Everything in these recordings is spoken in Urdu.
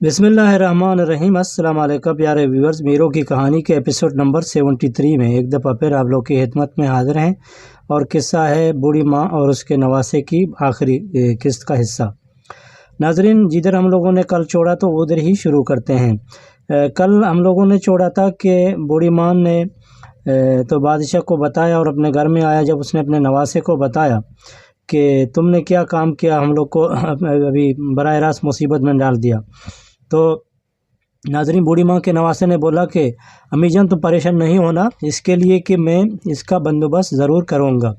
بسم اللہ الرحمن الرحیم۔ السلام علیکم پیارے ویورز، میرو کی کہانی کے ایپیسوڈ نمبر 73 میں ایک دفعہ پھر آپ لوگ کی خدمت میں حاضر ہیں، اور قصہ ہے بوڑھی ماں اور اس کے نواسے کی آخری قسط کا حصہ۔ ناظرین، جدھر ہم لوگوں نے کل چھوڑا تو ادھر ہی شروع کرتے ہیں۔ کل ہم لوگوں نے چھوڑا تھا کہ بوڑھی ماں نے تو بادشاہ کو بتایا اور اپنے گھر میں آیا۔ جب اس نے اپنے نواسے کو بتایا کہ تم نے کیا کام کیا، ہم لوگ کو ابھی براہ راست مصیبت میں ڈال دیا، تو ناظرین بوڑھی ماں کے نواسے نے بولا کہ امی جان تم پریشان نہیں ہونا، اس کے لیے کہ میں اس کا بندوبست ضرور کروں گا۔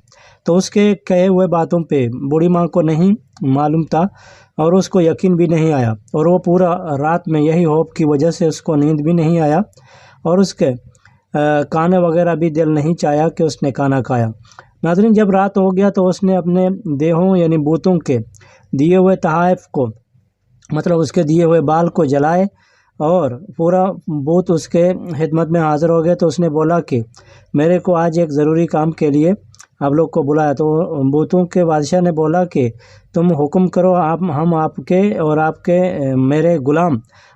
تو اس کے کہے ہوئے باتوں پہ بوڑھی ماں کو نہیں معلوم تھا اور اس کو یقین بھی نہیں آیا، اور وہ پورا رات میں یہی ہوپ کی وجہ سے اس کو نیند بھی نہیں آیا، اور اس کے کھانے وغیرہ بھی دل نہیں چاہیا کہ اس نے کھانا کھایا۔ ناظرین، جب رات ہو گیا تو اس نے اپنے دیہوں یعنی بوتوں کے دیے ہوئے تحائف کو، مطلب اس کے دیے ہوئے بال کو جلائے، اور پورا بوت اس کے خدمت میں حاضر ہو گئے۔ تو اس نے بولا کہ میرے کو آج ایک ضروری کام کے لیے آپ لوگ کو بلایا۔ تو بوتوں کے بادشاہ نے بولا کہ تم حکم کرو، ہم آپ کے اور آپ کے میرے غلام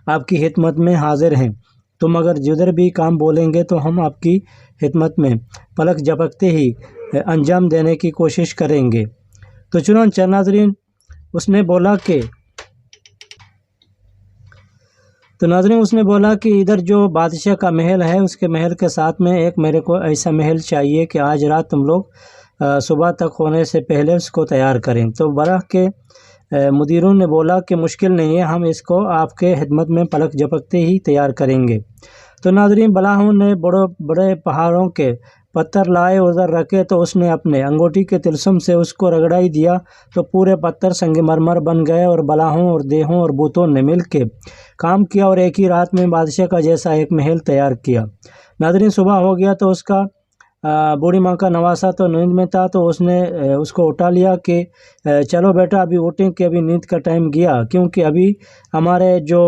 آپ کی خدمت میں حاضر ہیں۔ تم اگر جدھر بھی کام بولیں گے تو ہم آپ کی خدمت میں پلک جھپکتے ہی انجام دینے کی کوشش کریں گے۔ تو چنانچہ ناظرین اس نے بولا کہ ادھر جو بادشاہ کا محل ہے، اس کے محل کے ساتھ میں ایک میرے کو ایسا محل چاہیے کہ آج رات تم لوگ صبح تک ہونے سے پہلے اس کو تیار کریں۔ تو برہ کے مدیروں نے بولا کہ مشکل نہیں ہے، ہم اس کو آپ کے خدمت میں پلک جھپکتے ہی تیار کریں گے۔ تو ناظرین بلاہوں نے بڑے بڑے پہاڑوں کے پتھر لائے، ادھر رکھے، تو اس نے اپنے انگوٹھی کے تلسم سے اس کو رگڑائی دیا تو پورے پتھر سنگ مرمر بن گئے، اور بلاہوں اور دیہوں اور بوتوں نے مل کے کام کیا اور ایک ہی رات میں بادشاہ کا جیسا ایک محل تیار کیا۔ ناظرین صبح ہو گیا تو اس کا بوڑھی ماں کا نواسا تو نیند میں تھا، تو اس نے اس کو اٹھا لیا کہ چلو بیٹا ابھی اٹھیں کہ ابھی نیند کا ٹائم گیا، کیونکہ ابھی ہمارے جو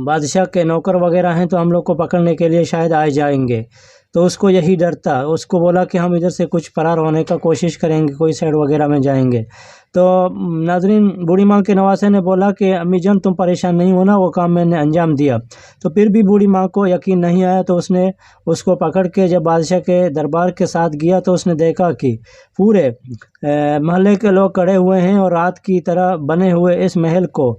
بادشاہ کے نوکر وغیرہ ہیں تو ہم لوگ کو پکڑنے کے لیے شاید آئے جائیں گے۔ تو اس کو یہی ڈر تھا، اس کو بولا کہ ہم ادھر سے کچھ فرار ہونے کا کوشش کریں گے، کوئی سائڈ وغیرہ میں جائیں گے۔ تو ناظرین بوڑھی ماں کے نواسے نے بولا کہ امی جان تم پریشان نہیں ہونا، وہ کام میں نے انجام دیا۔ تو پھر بھی بوڑھی ماں کو یقین نہیں آیا، تو اس نے اس کو پکڑ کے جب بادشاہ کے دربار کے ساتھ گیا تو اس نے دیکھا کہ پورے محلے کے لوگ کھڑے ہوئے ہیں اور رات کی طرح بنے ہوئے اس محل کو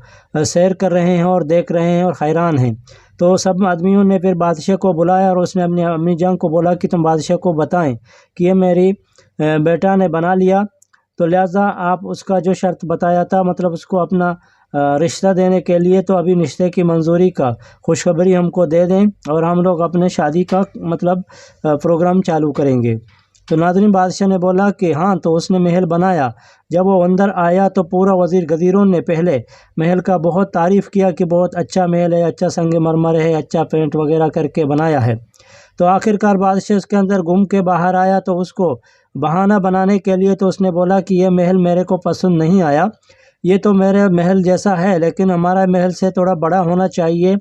سیر کر رہے ہیں اور دیکھ رہے ہیں اور حیران ہیں۔ تو سب آدمیوں نے پھر بادشاہ کو بلایا، اور اس نے اپنی امی جان کو بولا کہ تم بادشاہ کو بتائیں کہ یہ میری بیٹا نے بنا لیا، تو لہٰذا آپ اس کا جو شرط بتایا تھا، مطلب اس کو اپنا رشتہ دینے کے لیے، تو ابھی رشتے کی منظوری کا خوشخبری ہم کو دے دیں اور ہم لوگ اپنے شادی کا مطلب پروگرام چالو کریں گے۔ تو ناظرین بادشاہ نے بولا کہ ہاں۔ تو اس نے محل بنایا۔ جب وہ اندر آیا تو پورا وزیر گدیروں نے پہلے محل کا بہت تعریف کیا کہ بہت اچھا محل ہے، اچھا سنگ مرمر ہے، اچھا پینٹ وغیرہ کر کے بنایا ہے۔ تو آخرکار بادشاہ اس کے اندر گھوم کے باہر آیا، تو اس کو بہانہ بنانے کے لیے تو اس نے بولا کہ یہ محل میرے کو پسند نہیں آیا، یہ تو میرے محل جیسا ہے لیکن ہمارا محل سے تھوڑا بڑا ہونا چاہیے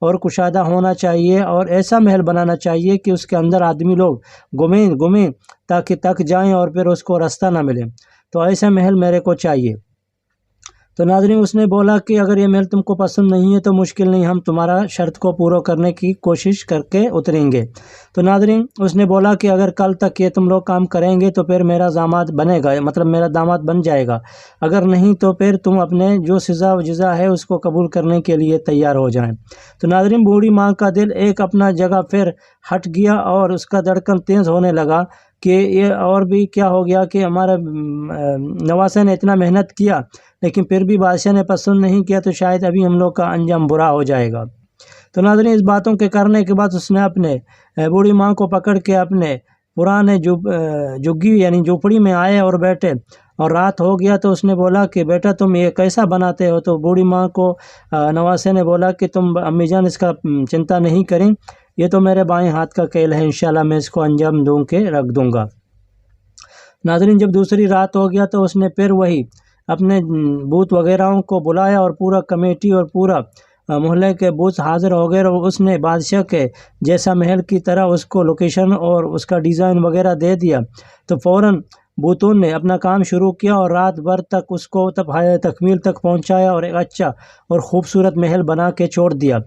اور کشادہ ہونا چاہیے، اور ایسا محل بنانا چاہیے کہ اس کے اندر آدمی لوگ گھومیں تاکہ تک جائیں اور پھر اس کو راستہ نہ ملے، تو ایسا محل میرے کو چاہیے۔ تو ناظرین اس نے بولا کہ اگر یہ محل تم کو پسند نہیں ہے تو مشکل نہیں، ہم تمہارا شرط کو پورا کرنے کی کوشش کر کے اتریں گے۔ تو ناظرین اس نے بولا کہ اگر کل تک یہ تم لوگ کام کریں گے تو پھر میرا داماد بنے گا، مطلب میرا داماد بن جائے گا، اگر نہیں تو پھر تم اپنے جو سزا و جزا ہے اس کو قبول کرنے کے لیے تیار ہو جائیں۔ تو ناظرین بوڑھی ماں کا دل ایک اپنا جگہ پھر ہٹ گیا اور اس کا دھڑکن تیز ہونے لگا کہ یہ اور بھی کیا ہو گیا کہ ہمارا نواسے نے اتنا محنت کیا لیکن پھر بھی بادشاہ نے پسند نہیں کیا، تو شاید ابھی ہم لوگ کا انجام برا ہو جائے گا۔ تو ناظرین اس باتوں کے کرنے کے بعد اس نے اپنے بوڑھی ماں کو پکڑ کے اپنے پرانے جھگی یعنی جھوپڑی میں آئے اور بیٹھے، اور رات ہو گیا تو اس نے بولا کہ بیٹا تم یہ کیسا بناتے ہو؟ تو بوڑھی ماں کو نواسے نے بولا کہ تم امی جان اس کا چنتا نہیں کریں، یہ تو میرے بائیں ہاتھ کا کھیل ہے، انشاءاللہ میں اس کو انجام دوں کے رکھ دوں گا۔ ناظرین جب دوسری رات ہو گیا تو اس نے پھر وہی اپنے بوت وغیرہوں کو بلایا اور پورا کمیٹی اور پورا محلے کے بوت حاضر ہو گئے، اور اس نے بادشاہ کے جیسا محل کی طرح اس کو لوکیشن اور اس کا ڈیزائن وغیرہ دے دیا۔ تو فوراً بوتون نے اپنا کام شروع کیا اور رات بھر تک اس کو تکمیل تک پہنچایا اور ایک اچھا اور خوبصورت محل بنا کے چھوڑ دیا۔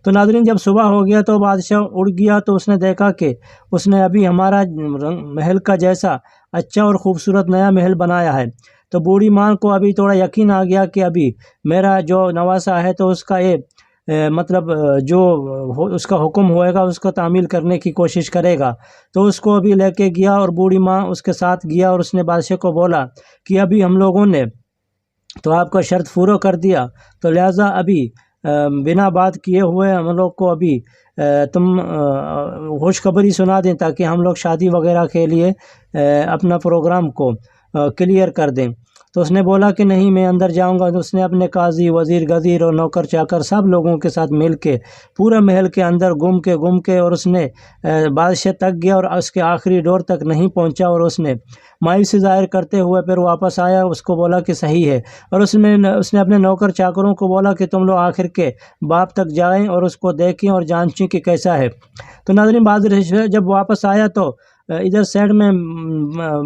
تو ناظرین، جب صبح ہو گیا تو بادشاہ اڑ گیا، تو اس نے دیکھا کہ اس نے ابھی ہمارا محل کا جیسا اچھا اور خوبصورت نیا محل بنایا ہے۔ تو بوڑھی ماں کو ابھی تھوڑا یقین آ گیا کہ ابھی میرا جو نواسا ہے تو اس کا مطلب جو اس کا حکم ہوئے گا اس کو تعمیل کرنے کی کوشش کرے گا۔ تو اس کو ابھی لے کے گیا اور بوڑھی ماں اس کے ساتھ گیا، اور اس نے بادشاہ کو بولا کہ ابھی ہم لوگوں نے تو آپ کا شرط پورا کر دیا، تو لہٰذا ابھی بنا بات کیے ہوئے ہم لوگ کو ابھی تم خوشخبری سنا دیں تاکہ ہم لوگ شادی وغیرہ کے لیے اپنا پروگرام کو کلیئر کر دیں۔ تو اس نے بولا کہ نہیں، میں اندر جاؤں گا۔ تو اس نے اپنے قاضی، وزیر، غدیر اور نوکر چاکر سب لوگوں کے ساتھ مل کے پورا محل کے اندر گھوم کے اور اس نے بادشاہ تک گیا اور اس کے آخری ڈور تک نہیں پہنچا، اور اس نے مایوسی ظاہر کرتے ہوئے پھر واپس آیا، اس کو بولا کہ صحیح ہے، اور اس نے اپنے نوکر چاکروں کو بولا کہ تم لوگ آخر کے باپ تک جائیں اور اس کو دیکھیں اور جانچیں کہ کیسا ہے۔ تو ناظرین، بادشاہ جب واپس آیا تو ادھر سائڈ میں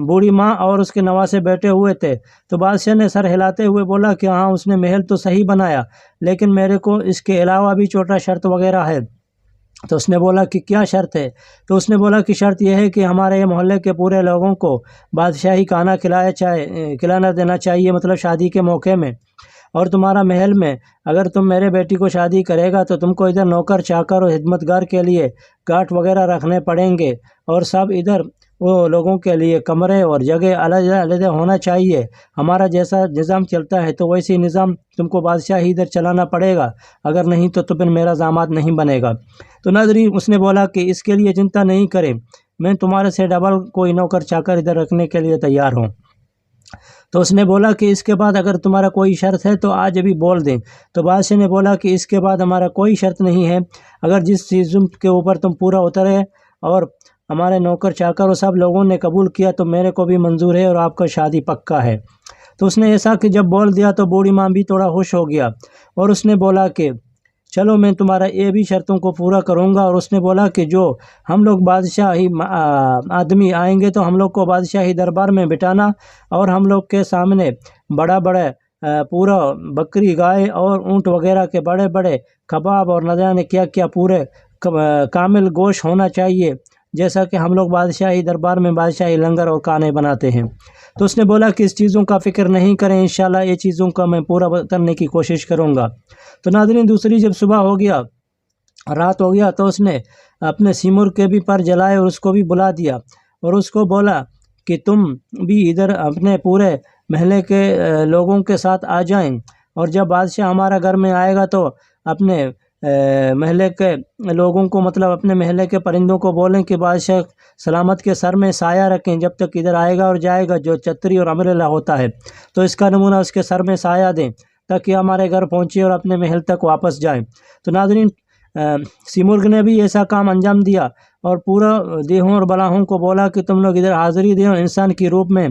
بوڑھی ماں اور اس کے نواسے بیٹھے ہوئے تھے۔ تو بادشاہ نے سر ہلاتے ہوئے بولا کہ ہاں، اس نے محل تو صحیح بنایا، لیکن میرے کو اس کے علاوہ بھی چھوٹا شرط وغیرہ ہے۔ تو اس نے بولا کہ کیا شرط ہے؟ تو اس نے بولا کہ شرط یہ ہے کہ ہمارے محلے کے پورے لوگوں کو بادشاہی کھانا کھلانا دینا چاہیے، مطلب شادی کے موقع میں، اور تمہارا محل میں اگر تم میرے بیٹی کو شادی کرے گا تو تم کو ادھر نوکر چاکر اور خدمتگار کے لیے گاٹ وغیرہ رکھنے پڑیں گے، اور سب ادھر وہ لوگوں کے لیے کمرے اور جگہ علیحدہ علیحدہ ہونا چاہیے۔ ہمارا جیسا نظام چلتا ہے تو ویسے نظام تم کو بادشاہی ادھر چلانا پڑے گا، اگر نہیں تو پھر میرا داماد نہیں بنے گا۔ تو ناظرین، اس نے بولا کہ اس کے لیے چنتا نہیں کرے، میں تمہارے سے ڈبل کوئی نوکر چاکر ادھر رکھنے کے لیے تیار ہوں۔ تو اس نے بولا کہ اس کے بعد اگر تمہارا کوئی شرط ہے تو آج ابھی بول دیں۔ تو بادشاہ نے بولا کہ اس کے بعد ہمارا کوئی شرط نہیں ہے، اگر جس چیز کے اوپر تم پورا اترے اور ہمارے نوکر چاکر اور سب لوگوں نے قبول کیا تو میرے کو بھی منظور ہے اور آپ کا شادی پکا ہے۔ تو اس نے ایسا کہ جب بول دیا تو بوڑھی ماں بھی تھوڑا خوش ہو گیا، اور اس نے بولا کہ چلو میں تمہارا یہ بھی شرطوں کو پورا کروں گا۔ اور اس نے بولا کہ جو ہم لوگ بادشاہی آدمی آئیں گے تو ہم لوگ کو بادشاہی دربار میں بٹھانا، اور ہم لوگ کے سامنے بڑا پورا بکری، گائے اور اونٹ وغیرہ کے بڑے بڑے کباب اور نہ جانے کیا کیا پورے کامل گوشت ہونا چاہیے، جیسا کہ ہم لوگ بادشاہی دربار میں بادشاہی لنگر اور کھانے بناتے ہیں۔ تو اس نے بولا کہ اس چیزوں کا فکر نہیں کریں، انشاءاللہ یہ چیزوں کا میں پورا کرنے کی کوشش کروں گا۔ تو ناظرین، دوسری جب صبح ہو گیا، رات ہو گیا، تو اس نے اپنے سیمور کے بھی پر جلائے اور اس کو بھی بلا دیا، اور اس کو بولا کہ تم بھی ادھر اپنے پورے محلے کے لوگوں کے ساتھ آ جائیں، اور جب بادشاہ ہمارا گھر میں آئے گا تو اپنے محلے کے لوگوں کو، مطلب اپنے محلے کے پرندوں کو بولیں کہ بادشاہ سلامت کے سر میں سایہ رکھیں جب تک ادھر آئے گا اور جائے گا، جو چھتری اور امبریلا ہوتا ہے تو اس کا نمونہ اس کے سر میں سایہ دیں تاکہ ہمارے گھر پہنچے اور اپنے محل تک واپس جائیں۔ تو ناظرین، سیمرغ نے بھی ایسا کام انجام دیا اور پورا دیہوں اور بلاہوں کو بولا کہ تم لوگ ادھر حاضری دیں اور انسان کی روپ میں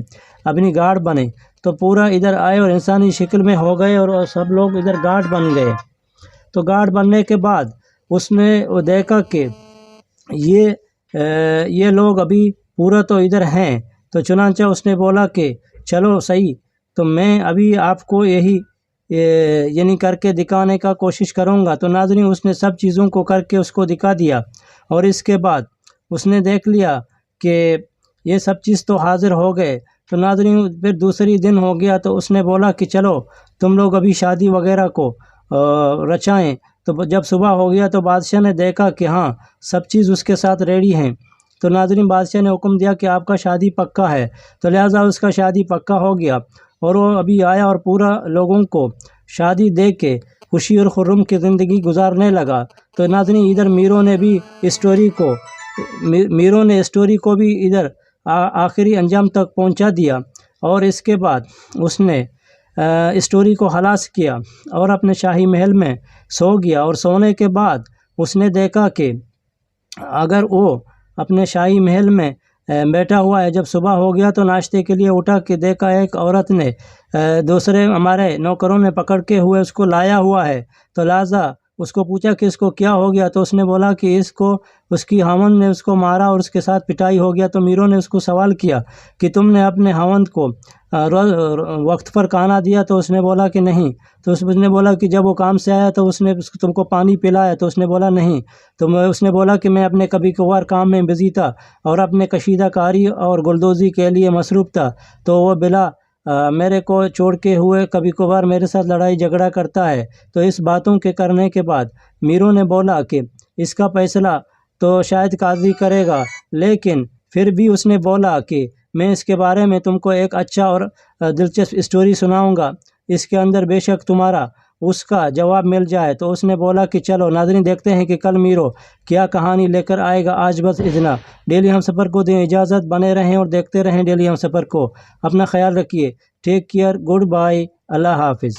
اپنی گارڈ بنے۔ تو پورا ادھر آئے اور انسانی شکل میں ہو گئے اور سب لوگ ادھر گارڈ بن گئے۔ تو گارڈ بننے کے بعد اس نے وہ دیکھا کہ یہ لوگ ابھی پورا تو ادھر ہیں، تو چنانچہ اس نے بولا کہ چلو صحیح، تو میں ابھی آپ کو یعنی کر کے دکھانے کا کوشش کروں گا۔ تو ناظرین، اس نے سب چیزوں کو کر کے اس کو دکھا دیا، اور اس کے بعد اس نے دیکھ لیا کہ یہ سب چیز تو حاضر ہو گئے۔ تو ناظرین، پھر دوسری دن ہو گیا تو اس نے بولا کہ چلو تم لوگ ابھی شادی وغیرہ کو رچائیں۔ تو جب صبح ہو گیا تو بادشاہ نے دیکھا کہ ہاں سب چیز اس کے ساتھ ریڈی ہیں۔ تو ناظرین، بادشاہ نے حکم دیا کہ آپ کا شادی پکا ہے، تو لہٰذا اس کا شادی پکا ہو گیا، اور وہ ابھی آیا اور پورا لوگوں کو شادی دے کے خوشی اور خرم کی زندگی گزارنے لگا۔ تو ناظرین، ادھر میروں نے اسٹوری کو بھی ادھر آخری انجام تک پہنچا دیا، اور اس کے بعد اس نے اسٹوری کو خلاص کیا اور اپنے شاہی محل میں سو گیا۔ اور سونے کے بعد اس نے دیکھا کہ اگر وہ اپنے شاہی محل میں بیٹھا ہوا ہے، جب صبح ہو گیا تو ناشتے کے لیے اٹھا کہ دیکھا ایک عورت نے دوسرے ہمارے نوکروں نے پکڑ کے ہوئے اس کو لایا ہوا ہے، تو لہٰذا اس کو پوچھا کہ اس کو کیا ہو گیا، تو اس نے بولا کہ اس کو اس کی خاوند نے اس کو مارا اور اس کے ساتھ پٹائی ہو گیا۔ تو میروں نے اس کو سوال کیا کہ تم نے اپنے خاوند کو وقت پر کھانا دیا؟ تو اس نے بولا کہ نہیں۔ تو اس نے بولا کہ جب وہ کام سے آیا تو اس نے تم کو پانی پلایا؟ تو اس نے بولا نہیں۔ تو اس نے بولا کہ میں اپنے کبھی کبھار کام میں بزی تھا اور اپنے کشیدہ کاری اور گلدوزی کے لیے مصروف تھا، تو وہ بلا میرے کو چھوڑ کے ہوئے کبھی کبھار میرے ساتھ لڑائی جھگڑا کرتا ہے۔ تو اس باتوں کے کرنے کے بعد میروں نے بولا کہ اس کا فیصلہ تو شاید قاضی کرے گا، لیکن پھر بھی اس نے بولا کہ میں اس کے بارے میں تم کو ایک اچھا اور دلچسپ اسٹوری سناؤں گا، اس کے اندر بے شک تمہارا اس کا جواب مل جائے۔ تو اس نے بولا کہ چلو ناظرین دیکھتے ہیں کہ کل میرو کیا کہانی لے کر آئے گا۔ آج بس اتنا۔ ڈیلی ہم سفر کو دیں اجازت، بنے رہیں اور دیکھتے رہیں ڈیلی ہم سفر کو۔ اپنا خیال رکھیے، ٹیک کیئر، گڈ بائی، اللہ حافظ۔